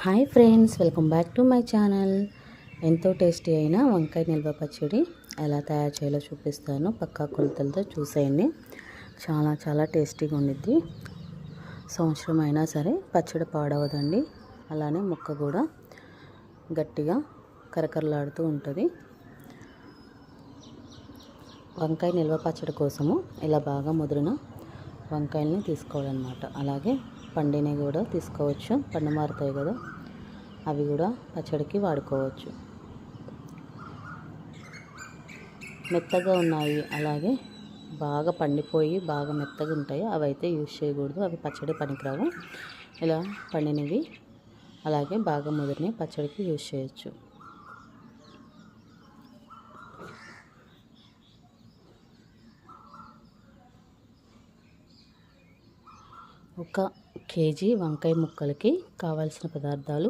Hi friends, welcome back to my channel. ఎంతో tasty అయిన వంకాయ నిల్వ పచ్చడి ఎలా తయారు చేయాలో చూపిస్తాను. పక్కా కొలతలతో చూసేయండి. చాలా చాలా టేస్టీగా ఉండిద్ది. సంవత్సరం అయినా సరే పచ్చడి పాడవదండి. అలానే ముక్క కూడా గట్టిగా కరకరలాడుతూ ఉంటుంది. వంకాయ నిల్వ పచ్చడి కోసము ఇలా బాగా ముదిరిన వంకాయల్ని తీసుకోవాలన్నమాట. అలాగే పండినవి కూడా తీసుకోవచ్చు. పండు మారుతాయి కదా, అవి కూడా పచ్చడికి వాడుకోవచ్చు. మెత్తగా ఉన్నాయి, అలాగే బాగా పండిపోయి బాగా మెత్తగా ఉంటాయి, అవి అయితే యూజ్ చేయకూడదు. అవి పచ్చడి పనికిరావు. ఇలా పండినవి అలాగే బాగా ముదిరినవి పచ్చడికి యూజ్ చేయొచ్చు. ఒక కేజీ వంకాయ ముక్కలకి కావాల్సిన పదార్థాలు: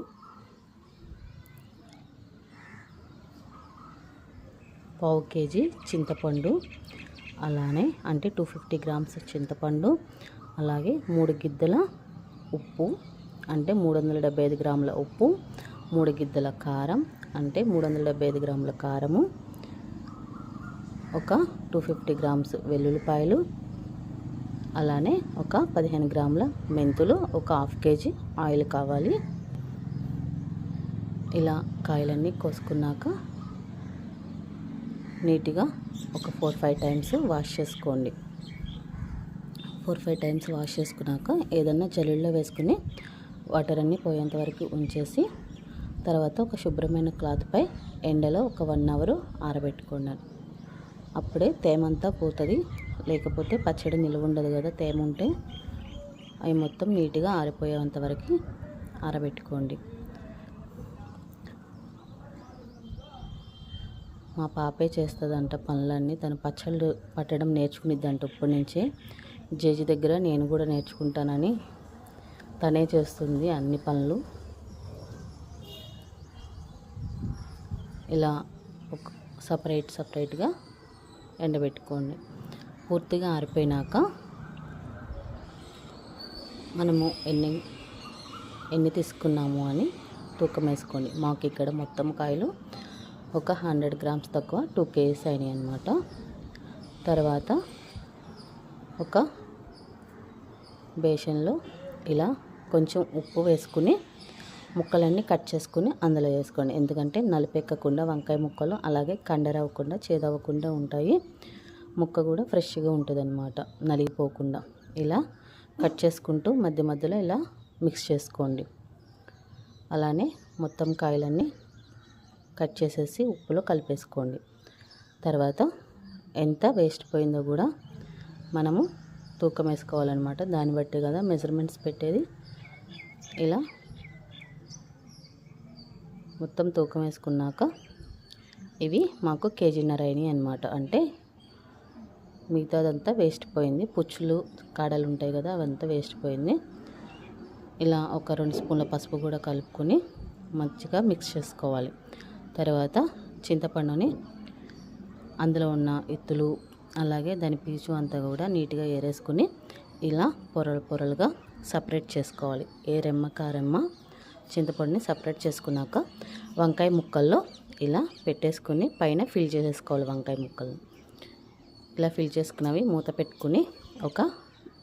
పావు కేజీ చింతపండు, అలానే అంటే 250 గ్రామ్స్ చింతపండు, అలాగే 3 గిద్దల ఉప్పు అంటే 375 గ్రాముల ఉప్పు, 3 గిద్దల కారం అంటే 375 గ్రాముల కారము, ఒక 250 గ్రామ్స్ వెల్లుల్లిపాయలు, అలానే ఒక 15 గ్రాముల మెంతులు, ఒక హాఫ్ కేజీ ఆయిల్ కావాలి. ఇలా కాయలన్నీ కోసుకున్నాక నీట్గా ఒక 4-5 టైమ్స్ వాష్ చేసుకోండి. 4-5 టైమ్స్ వాష్ చేసుకున్నాక ఏదన్నా జల్లుల్లో వేసుకుని వాటర్ అన్నీ పోయేంత వరకు ఉంచేసి తర్వాత ఒక శుభ్రమైన క్లాత్పై ఎండలో ఒక 1 అవర్ ఆరబెట్టుకోండి. అప్పుడే తేమంతా పోతుంది. లేకపోతే పచ్చడి నిల్వ ఉండదు కదా, తేమ ఉంటే. అవి మొత్తం నీట్గా ఆరిపోయేంత వరకు ఆరబెట్టుకోండి. మా పాపే చేస్తుందంట పనులన్నీ. తను పచ్చళ్ళు పట్టడం నేర్చుకునిద్దంట ఇప్పటి నుంచే. జేజీ దగ్గర నేను కూడా నేర్చుకుంటానని తనే చేస్తుంది అన్ని పనులు. ఇలా ఒక సపరేట్గా ఎండబెట్టుకోండి. పూర్తిగా ఆరిపోయినాక మనము ఎన్ని తీసుకున్నాము అని తూకం వేసుకోండి. మాకు ఇక్కడ మొత్తం కాయలు ఒక 100 గ్రామ్స్ తక్కువ 2 కేజీస్ అయినాయి అన్నమాట. తర్వాత ఒక బేషన్లో ఇలా కొంచెం ఉప్పు వేసుకుని ముక్కలన్నీ కట్ చేసుకుని అందులో వేసుకోండి. ఎందుకంటే నలిపెక్కకుండా వంకాయ ముక్కలు అలాగే కండరవ్వకుండా చేదవ్వకుండా ఉంటాయి. ముక్క కూడా ఫ్రెష్గా ఉంటుంది అన్నమాట, నలిగిపోకుండా. ఇలా కట్ చేసుకుంటూ మధ్య మధ్యలో ఇలా మిక్స్ చేసుకోండి. అలానే మొత్తం కాయలన్నీ కట్ చేసేసి ఉప్పులో కలిపేసుకోండి. తర్వాత ఎంత వేస్ట్ పోయిందో కూడా మనము తూకం వేసుకోవాలన్నమాట. దాన్ని బట్టి కదా మెజర్మెంట్స్ పెట్టేది. ఇలా మొత్తం తూకం వేసుకున్నాక ఇవి మాకు కేజీన్నర అయినాయి అన్నమాట. అంటే మిగతాదంతా వేస్ట్ పోయింది. పుచ్చులు కాడలు ఉంటాయి కదా, అవంతా వేస్ట్ పోయింది. ఇలా ఒక 2 స్పూన్ల పసుపు కూడా కలుపుకొని మంచిగా మిక్స్ చేసుకోవాలి. తర్వాత చింతపండుని అందులో ఉన్న ఇత్తులు అలాగే దాని పీచు అంతా కూడా నీట్గా ఏరేసుకుని ఇలా పొరలుగా సపరేట్ చేసుకోవాలి. ఏ రెమ్మక రెమ్మ చింతపండుని సపరేట్ చేసుకున్నాక వంకాయ ముక్కల్లో ఇలా పెట్టేసుకుని పైన ఫిల్ చేసేసుకోవాలి. వంకాయ ముక్కలను ఇలా ఫిల్ చేసుకున్నవి మూత పెట్టుకుని ఒక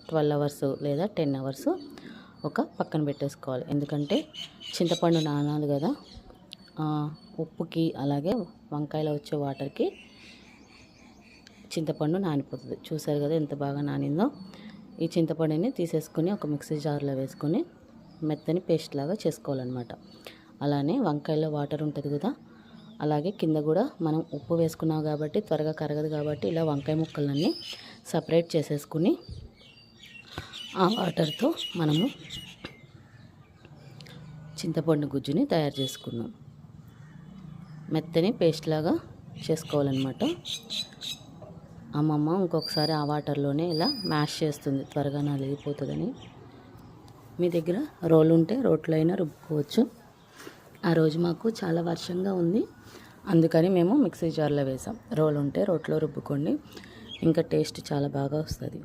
12 అవర్స్ లేదా 10 అవర్స్ ఒక పక్కన పెట్టేసుకోవాలి. ఎందుకంటే చింతపండు నానాలి కదా, ఉప్పుకి అలాగే వంకాయలో వచ్చే వాటర్కి చింతపండు నానిపోతుంది. చూసారు కదా ఎంత బాగా నానిందో. ఈ చింతపండుని తీసేసుకుని ఒక మిక్సీ జార్లో వేసుకొని మెత్తని పేస్ట్ లాగా చేసుకోవాలన్నమాట. అలానే వంకాయలో వాటర్ ఉంటుంది కదా, అలాగే కింద కూడా మనం ఉప్పు వేసుకున్నాం కాబట్టి త్వరగా కరగదు కాబట్టి ఇలా వంకాయ ముక్కలన్నీ సపరేట్ చేసేసుకుని ఆ వాటర్తో మనము చింతపండు గుజ్జుని తయారు చేసుకున్నాం. మెత్తని పేస్ట్ లాగా చేసుకోవాలన్నమాట. అమ్మమ్మ ఇంకొకసారి ఆ వాటర్లోనే ఇలా మ్యాష్ చేస్తుంది, త్వరగా నలిగిపోతుందని. మీ దగ్గర రోలు ఉంటే రోట్లో అయినా రుబ్బుకోవచ్చు. ఆ రోజు మాకు చాలా వర్షంగా ఉంది, అందుకని మేము మిక్సీ జార్లో వేసాం. రోలు ఉంటే రోట్లో రుబ్బుకోండి, ఇంకా టేస్ట్ చాలా బాగా వస్తుంది.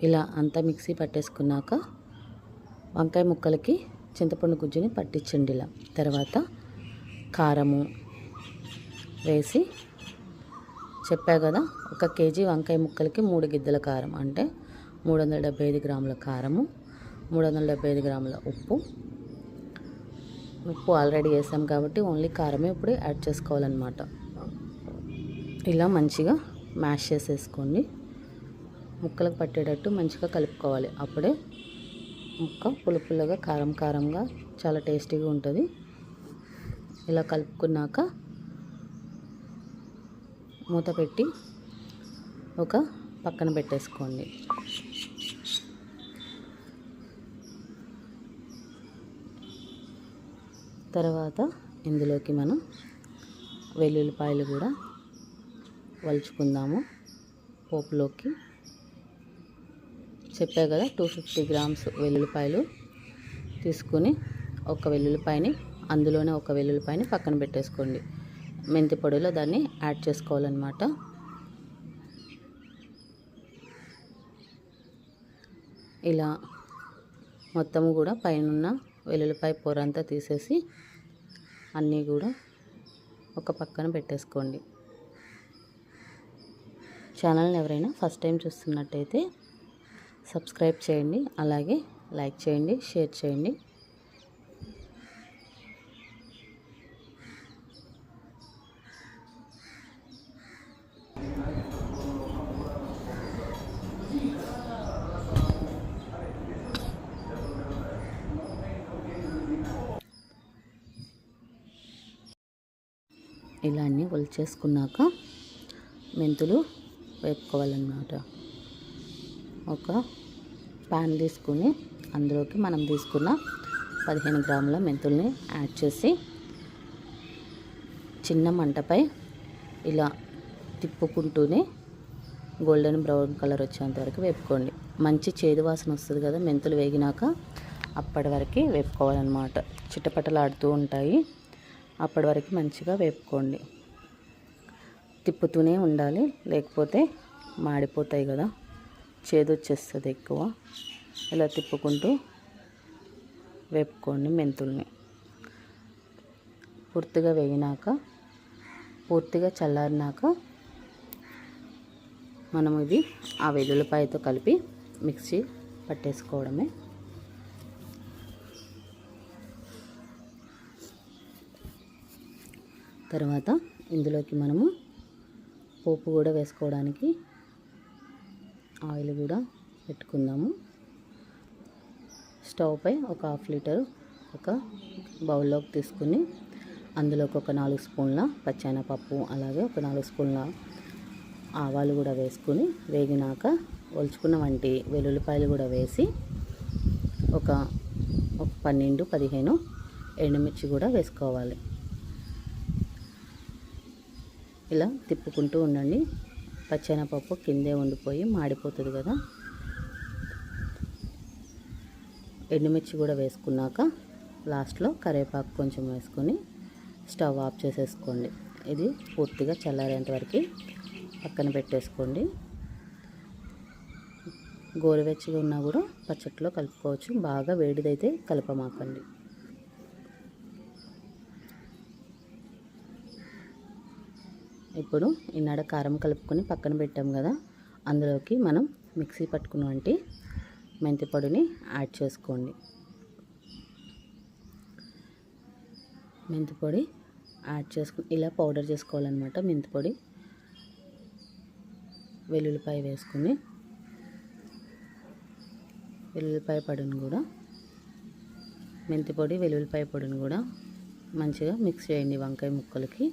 ఇలా అంతా మిక్సీ పట్టేసుకున్నాక వంకాయ ముక్కలకి చింతపండు గుజ్జుని పట్టించండి ఇలా. తర్వాత కారము వేసి, చెప్పా కదా 1 కేజీ వంకాయ ముక్కలకి 3 గిద్దల కారం అంటే 375 గ్రాముల కారము, 375 గ్రాముల ఉప్పు ఆల్రెడీ వేసాం కాబట్టి ఓన్లీ కారమే ఇప్పుడు యాడ్ చేసుకోవాలన్నమాట. ఇలా మంచిగా మ్యాష్ చేసేసుకోండి. ముక్కలకు పట్టేటట్టు మంచిగా కలుపుకోవాలి. అప్పుడే ముక్క పులుపులుగా కారంగా చాలా టేస్టీగా ఉంటుంది. ఇలా కలుపుకున్నాక మూత పెట్టి ఒక పక్కన పెట్టేసుకోండి. తర్వాత ఇందులోకి మనం వెల్లుల్లిపాయలు కూడా వలుచుకుందాము పోపులోకి. చెప్పా కదా 250 గ్రామ్స్ వెల్లుల్లిపాయలు తీసుకుని అందులోనే ఒక వెల్లుల్లిపాయని పక్కన పెట్టేసుకోండి. మెంతి పొడిలో దాన్ని యాడ్ చేసుకోవాలన్నమాట. ఇలా మొత్తము కూడా పైన వెల్లుల్లిపాయ పొర అంతా తీసేసి అన్నీ కూడా ఒక పక్కన పెట్టేసుకోండి. ఛానల్ని ఎవరైనా ఫస్ట్ టైం చూస్తున్నట్టయితే సబ్స్క్రైబ్ చేయండి, అలాగే లైక్ చేయండి, షేర్ చేయండి. ఇలా అన్నీ ఒలిచేసుకున్నాక మెంతులు వేపుకోవాలన్నమాట. ఒక ప్యాన్ తీసుకుని అందులోకి మనం తీసుకున్న 15 గ్రాముల మెంతుల్ని యాడ్ చేసి చిన్న మంటపై ఇలా తిప్పుకుంటూనే గోల్డెన్ బ్రౌన్ కలర్ వచ్చేంత వరకు వేపుకోండి. మంచి చేదు వాసన వస్తుంది కదా మెంతులు వేగినాక, అప్పటి వరకు వేపుకోవాలన్నమాట. చిటపటలాడుతూ ఉంటాయి, అప్పటి వరకు మంచిగా వేపుకోండి. తిప్పుతూనే ఉండాలి, లేకపోతే మాడిపోతాయి కదా, చేదు వచ్చేస్తుంది ఎక్కువ. ఇలా తిప్పుకుంటూ వేపుకోండి మెంతుల్ని. పూర్తిగా వేగినాక, పూర్తిగా చల్లారినాక మనం ఇది ఆ వెల్లుల్లిపాయతో కలిపి మిక్సీ పట్టేసుకోవడమే. తర్వాత ఇందులోకి మనము పోపు కూడా వేసుకోవడానికి ఆయిల్ కూడా పెట్టుకుందాము. స్టవ్ పై ఒక 1/2 లీటర్ ఒక బౌల్లోకి తీసుకుని అందులోకి ఒక 4 స్పూన్ల పచ్చెనపప్పు, అలాగే ఒక 4 స్పూన్ల ఆవాలు కూడా వేసుకుని వేగినాక ఒలుచుకున్న వెల్లుల్లిపాయలు కూడా వేసి ఒక 12-15 ఎండుమిర్చి కూడా వేసుకోవాలి. ఇలా తిప్పుకుంటూ ఉండండి. పచ్చెనపప్పు కిందే ఉండిపోయి మాడిపోతుంది కదా. ఎండుమిర్చి కూడా వేసుకున్నాక లాస్ట్లో కరివేపాకు కొంచెం వేసుకొని స్టవ్ ఆఫ్ చేసేసుకోండి. ఇది పూర్తిగా చల్లారేంత వరకు పక్కన పెట్టేసుకోండి. గోరువెచ్చగా ఉన్నా కూడా పచ్చట్లో కలుపుకోవచ్చు, బాగా వేడిదైతే కలపమాకండి. ఇప్పుడు ఈనాడ కారం కలుపుకొని పక్కన పెట్టాం కదా, అందులోకి మనం మిక్సీ పట్టుకున్న మెంతి పొడిని యాడ్ చేసుకోండి. మెంతి పొడి యాడ్ చేసుకుని ఇలా పౌడర్ చేసుకోవాలన్నమాట. మెంతి పొడి, వెల్లుల్లిపాయ వేసుకుని వెల్లుల్లిపాయ పొడిని కూడా, మెంతి పొడి వెల్లుల్లిపాయ పొడిని కూడా మంచిగా మిక్స్ చేయండి వంకాయ ముక్కలకి.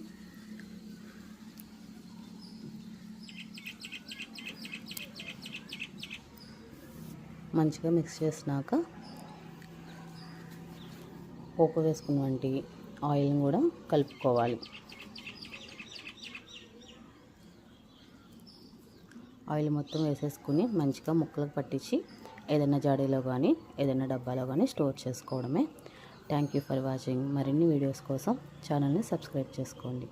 మంచిగా మిక్స్ చేసినాక పోపు వేసుకున్న ఆయిల్ని కూడా కలుపుకోవాలి. ఆయిల్ మొత్తం వేసేసుకుని మంచిగా ముక్కలకు పట్టించి ఏదైనా జాడీలో కానీ ఏదైనా డబ్బాలో కానీ స్టోర్ చేసుకోవడమే. Thank you for watching. మరిన్ని వీడియోస్ కోసం ఛానల్ని సబ్స్క్రైబ్ చేసుకోండి.